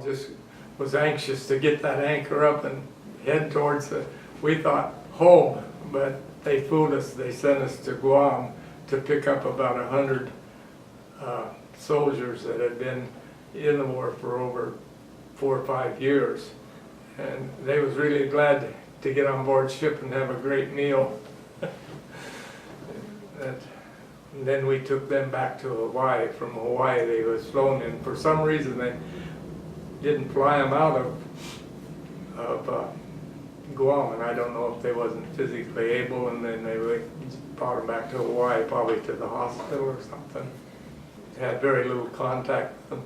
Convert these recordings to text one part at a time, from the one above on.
all just was anxious to get that anchor up and head towards we thought home, but they fooled us. They sent us to Guam to pick up about 100 soldiers that had been in the war for over 4 or 5 years. And they was really glad to get on board ship and have a great meal. And then we took them back to Hawaii. From Hawaii they was flown in. For some reason they didn't fly them out of Guam, and I don't know if they wasn't physically able, and then they brought them back to Hawaii, probably to the hospital or something. Had very little contact with them.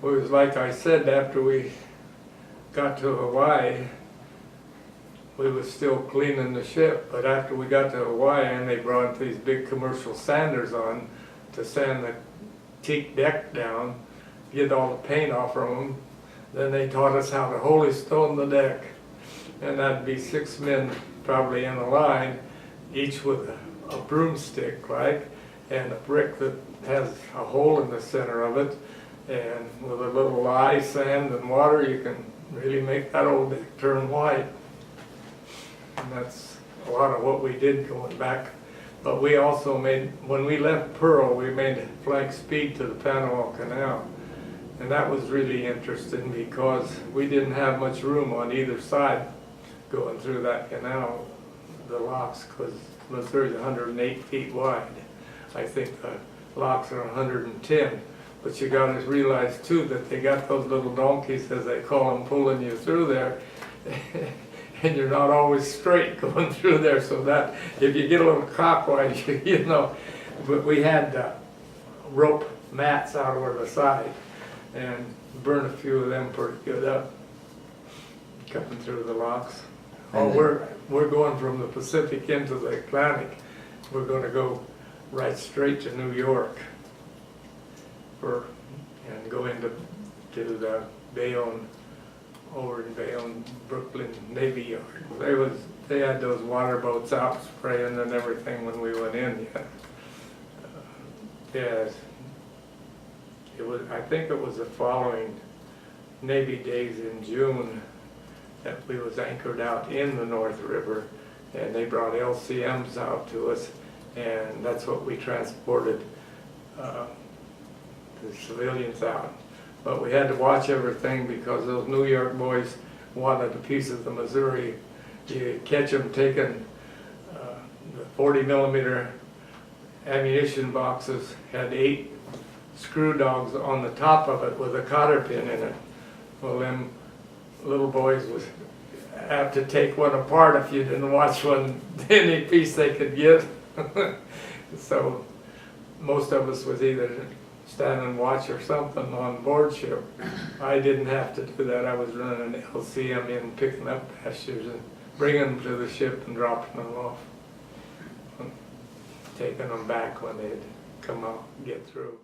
It was like I said, after we got to Hawaii, we was still cleaning the ship, but after we got to Hawaii and they brought these big commercial sanders on to sand the teak deck down, get all the paint off from them, then they taught us how to holy stone the deck. And that'd be 6 men probably in a line, each with a broomstick, like, and a brick that has a hole in the center of it, and with a little lye, sand, and water, you can really make that old deck turn white. And that's a lot of what we did going back. But we also made, when we left Pearl, we made flank speed to the Panama Canal. And that was really interesting because we didn't have much room on either side going through that canal, the locks, because Missouri's 108 feet wide. I think the locks are 110. But you got to realize too that they got those little donkeys, as they call them, pulling you through there. And you're not always straight going through there, so that if you get a little cockwise, you know. But we had rope mats out over the side, and burned a few of them pretty good up coming through the locks. Oh, we're going from the Pacific into the Atlantic. We're going to go right straight to New York and go into the Bayonne, over in Bayonne, Brooklyn Navy Yard. They had those water boats out spraying and everything when we went in. Yes, it was. I think it was the following Navy days in June that we was anchored out in the North River, and they brought LCMs out to us, and that's what we transported the civilians out. But we had to watch everything because those New York boys wanted a piece of the Missouri. You catch them taking the 40 millimeter ammunition boxes, had 8 screw dogs on the top of it with a cotter pin in it. Well, them little boys would have to take one apart if you didn't watch any piece they could get. So most of us was either stand and watch or something on board ship. I didn't have to do that. I was running an LCM in, picking up passengers and bringing them to the ship and dropping them off, and taking them back when they'd come out and get through.